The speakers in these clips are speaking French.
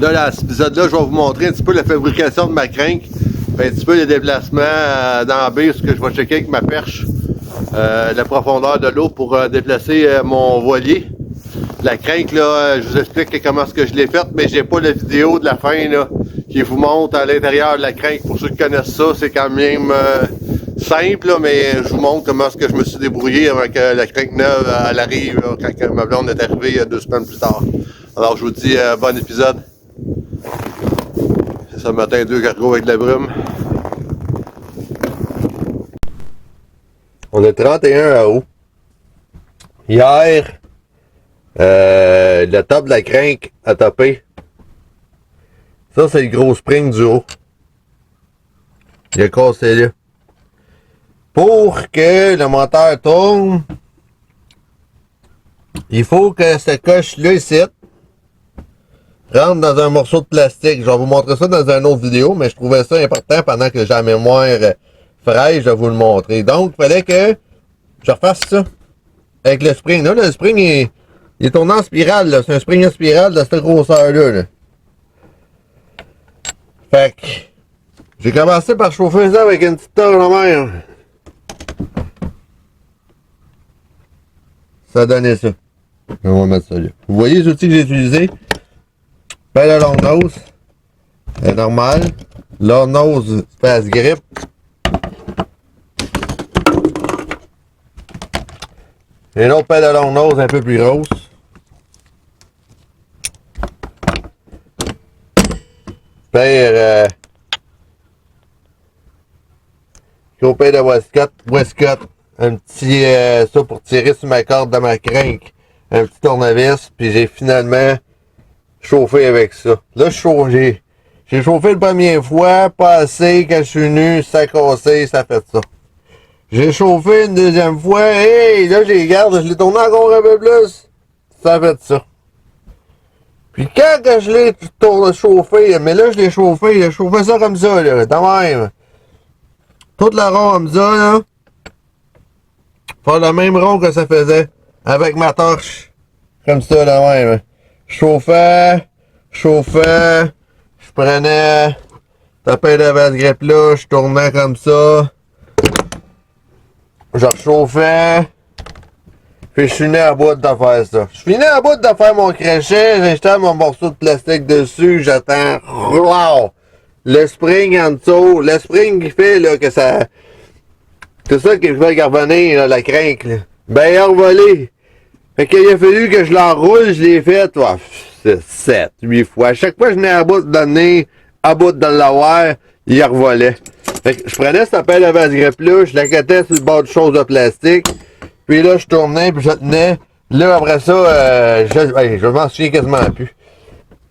Là, dans cet épisode-là, je vais vous montrer un petit peu la fabrication de ma crinque, un petit peu les déplacements dans la baie, ce que je vais checker avec ma perche, la profondeur de l'eau pour déplacer mon voilier. La crinque, là, je vous explique comment est-ce que je l'ai faite, mais j'ai pas la vidéo de la fin là, qui vous montre à l'intérieur de la crinque. Pour ceux qui connaissent ça, c'est quand même simple, là, mais je vous montre comment est-ce que je me suis débrouillé avant que la crinque neuve elle arrive, là, quand ma blonde est arrivée 2 semaines plus tard. Alors je vous dis bon épisode. C'est ce matin 2 cargos avec de la brume. On est 31 août. Hier, le top de la crinque a topé. Ça, c'est le gros spring du haut. Il a cassé là. Pour que le moteur tourne, il faut que cette coche-là ici rentre dans un morceau de plastique. Je vais vous montrer ça dans une autre vidéo, mais je trouvais ça important pendant que j'ai la mémoire fraîche de vous le montrer. Donc, il fallait que je refasse ça avec le spring. Là, le spring il est tourné en spirale. C'est un spring en spirale de cette grosseur-là. Là. Fait que j'ai commencé par chauffer ça avec une petite torche de mer. Ça a donné ça. On va mettre ça là. Vous voyez les outils que j'ai utilisés? Pelle à long nose. C'est normal. Long nose face grip. Et une autre pelle à long nose un peu plus grosse. Faire gros paire de Westcott, un petit ça pour tirer sur ma corde de ma crinque, un petit tournevis, puis j'ai finalement chauffé avec ça. Là j'ai chauffé la première fois, pas assez, quand je suis venu, ça a cassé, ça a fait ça. J'ai chauffé une deuxième fois, hey, là j'ai garde, je l'ai tourné encore un peu plus, ça a fait ça. Puis quand que je l'ai chauffé, mais là je l'ai chauffé, j'ai chauffé ça comme ça, là, de même. Toute la rond comme ça, là. Faire le même rond que ça faisait avec ma torche. Comme ça, de même. Chauffais, je prenais la paire de vase grip là, je tournais comme ça. Je rechauffais. Puis je finis à bout de faire ça. Je finis à bout de faire mon crochet, j'installe mon morceau de plastique dessus, j'attends. Wow! Le spring en dessous, le spring qui fait là que ça. C'est ça qui fait revenir là, la crinque là. Ben il a revolé. Fait qu'il a fallu que je l'enroule, je l'ai fait 7, 8 fois. À chaque fois que je venais à bout de donner, à bout de l'avoir, il revolait. Fait que je prenais cette pelle de vase grip là, je la cattais sur le bord de choses de plastique. Puis là, je tournais, puis je tenais. Là, après ça, je m'en souviens quasiment plus.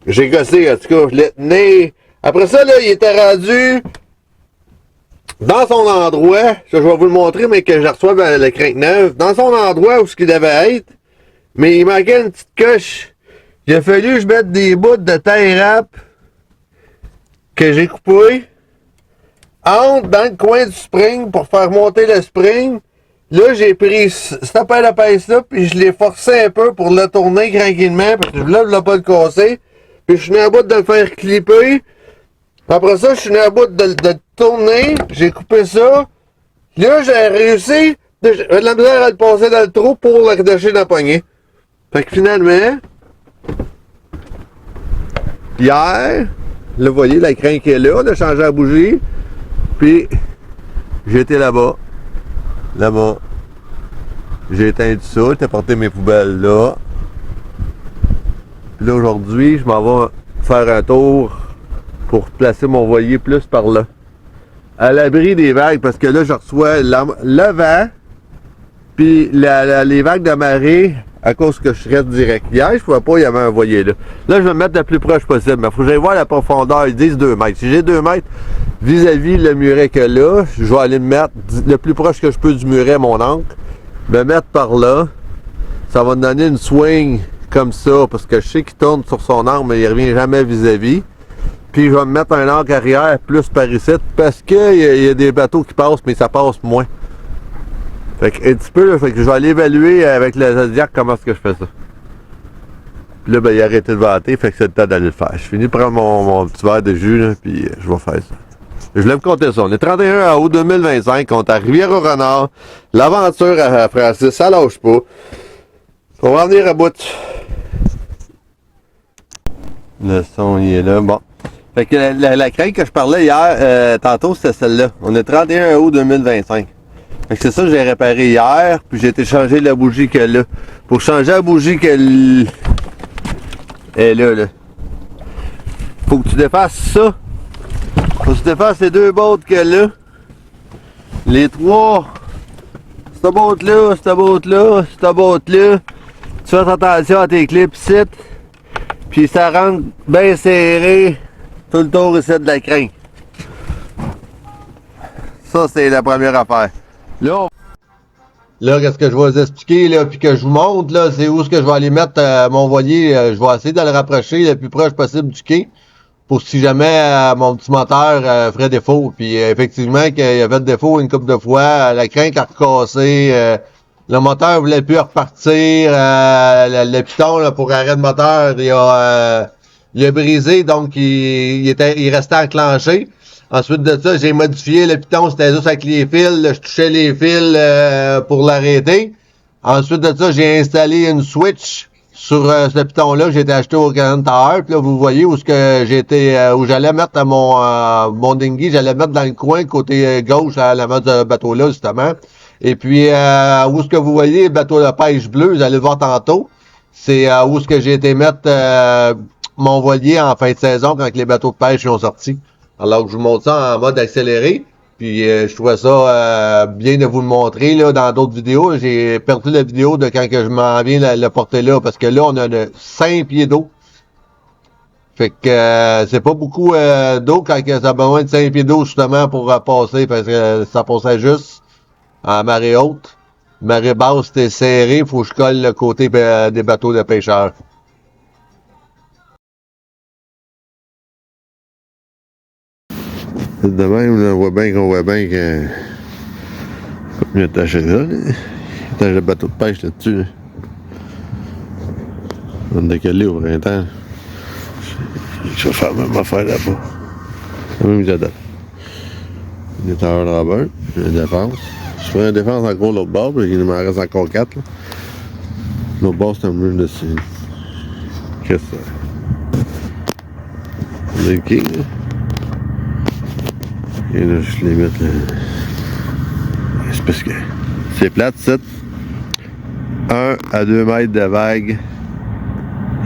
J'ai gossé, en tout cas, je l'ai tenu. Après ça, là, il était rendu dans son endroit. Ça, je vais vous le montrer, mais que je reçois le crinque neuve. Dans son endroit où ce qu'il devait être. Mais il manquait une petite coche. Il a fallu que je mette des bouts de taille rap que j'ai coupé entre dans le coin du spring pour faire monter le spring. Là, j'ai pris cette paire de pince-là, puis je l'ai forcé un peu pour le tourner tranquillement, parce que je voulais pas le casser. Puis je suis à bout de le faire clipper. Après ça, je suis à bout de le tourner. J'ai coupé ça. Là, j'ai réussi. J'ai de la misère à le passer dans le trou pour le redécher dans la poignée. Fait que finalement, hier, là, vous voyez, la crinque est là, de changer la bougie. Puis, j'étais là-bas. Là-bas. J'ai éteint tout ça, j'ai apporté mes poubelles là. Puis là, aujourd'hui, je m'en vais faire un tour pour placer mon voilier plus par là. À l'abri des vagues, parce que là, je reçois le vent, puis les vagues de marée, à cause que je reste direct. Hier, je ne pouvais pas, il y avait un voilier là. Là, je vais me mettre le plus proche possible, mais il faut que j'aille voir la profondeur. Ils disent 2 mètres. Si j'ai 2 mètres vis-à-vis le muret que là, je vais aller me mettre le plus proche que je peux du muret, mon ancre. Me mettre par là. Ça va me donner une swing comme ça, parce que je sais qu'il tourne sur son ancre, mais il revient jamais vis-à-vis. Puis je vais me mettre un ancre arrière plus par ici, parce qu'il y a des bateaux qui passent, mais ça passe moins. Fait que un petit peu, là, fait que je vais aller évaluer avec le Zodiac comment est-ce que je fais ça. Puis là, ben, il a arrêté de vanter, fait que c'est le temps d'aller le faire. Je finis de prendre mon petit verre de jus, là, puis je vais faire ça. Je voulais me compter ça. On est 31 août 2025, on est à Rivière-au-Renard. L'aventure à Francis, ça lâche pas. On va en venir à bout. Le son, il est là. Bon. Fait que la crainte que je parlais hier, tantôt, c'était celle-là. On est 31 août 2025. Fait que c'est ça que j'ai réparé hier, puis j'ai été changer la bougie qu'elle a. Pour changer la bougie qu'elle est là. Faut que tu défasses ça. Faut que tu défasses les deux bottes qu'elle a. Les trois. Cette botte-là, cette botte-là, cette botte-là. Tu fais attention à tes clips ici. Puis ça rentre bien serré tout le tour ici de la crin. Ça, c'est la première affaire. Là, qu'est-ce que je vais vous expliquer, là, puis que je vous montre, là, c'est où est-ce que je vais aller mettre mon voilier. Je vais essayer de le rapprocher le plus proche possible du quai, pour si jamais mon petit moteur ferait défaut. Puis effectivement, qu'il avait fait défaut une couple de fois, la crinque a recassé, le moteur voulait plus repartir, le piton là, pour arrêt de moteur, il a brisé, donc il restait enclenché. Ensuite de ça, j'ai modifié le piton, c'était juste avec les fils, là, je touchais les fils pour l'arrêter. Ensuite de ça, j'ai installé une switch sur ce piton-là que j'ai acheté au Canadian Tower. Puis là, vous voyez où où j'allais mettre mon dinghy, j'allais mettre dans le coin côté gauche à la main de ce bateau-là, justement. Et puis, où est-ce que vous voyez le bateau de pêche bleu, vous allez le voir tantôt, c'est où est-ce que j'ai été mettre mon voilier en fin de saison quand les bateaux de pêche sont sortis. Alors que je vous montre ça en mode accéléré. Puis je trouvais ça bien de vous le montrer là dans d'autres vidéos. J'ai perdu la vidéo de quand que je m'en viens le porter là, parce que là, on a 5 pieds d'eau. Fait que c'est pas beaucoup d'eau quand ça a besoin de 5 pieds d'eau justement pour passer, parce que ça passait juste en marée haute. Marée basse, c'était serré, faut que je colle le côté des bateaux de pêcheurs. De même, on voit bien que il a attaché là. Il a attaché le bateau de pêche là-dessus. Là. On va décaler au printemps. Je vais faire ma même affaire là-bas. La même mise Il est en Robert, une défense. Je ferai une défense encore l'autre bord, puis il m'en reste encore 4. L'autre bord, c'est un mur de signe. Qu'est-ce que c'est? On est le quai, là. Et là, je les mets là. C'est parce que c'est plate, c'est 1 à 2 mètres de vague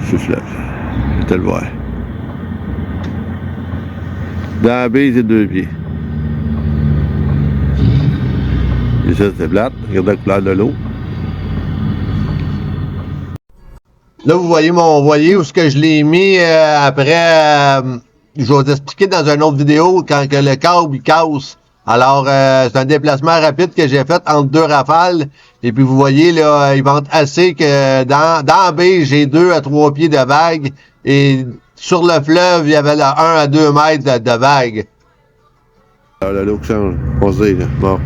sur le fleuve. Je vais te le voir. Dans la baie, c'est 2 pieds. Et ça, c'est plate. Regardez la couleur de l'eau. Là, vous voyez mon voilier où ce que je l'ai mis après... je vais vous expliquer dans une autre vidéo quand que le câble il casse. Alors, c'est un déplacement rapide que j'ai fait entre 2 rafales. Et puis, vous voyez, là, il vente assez que dans la baie, j'ai 2 à 3 pieds de vague. Et sur le fleuve, il y avait là 1 à 2 mètres de vague. Alors, là, l'eau qui change. On se dit, là. Bon.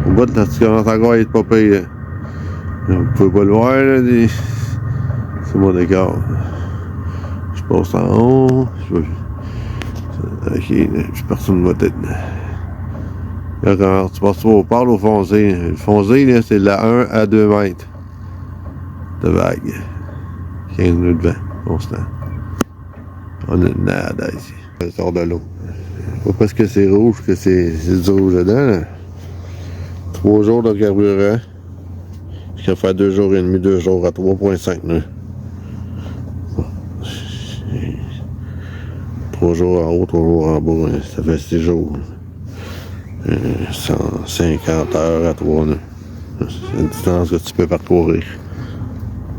Au bout de tu commences encore à être pas payé. Vous pouvez pas le voir, là. C'est mon décor. Je passe en haut. Ok, je personne ne va tête. Là, quand tu passes au port au foncé, le foncé, là, c'est de la 1 à 2 mètres de vague. 15 nœuds de vent, constant. On a une nada ici. Ça sort de l'eau. Pas parce que c'est rouge que c'est du rouge dedans. Là. 3 jours de carburant. Jusqu'à faire 2 jours et demi, 2 jours à 3,5 nœuds. 3 jours en haut, 3 jours en bas, ça fait 6 jours. 150 heures à 3 nœuds. C'est une distance que tu peux parcourir.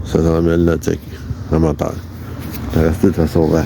700 000 nautiques en moteur. Ça reste tout à sauver.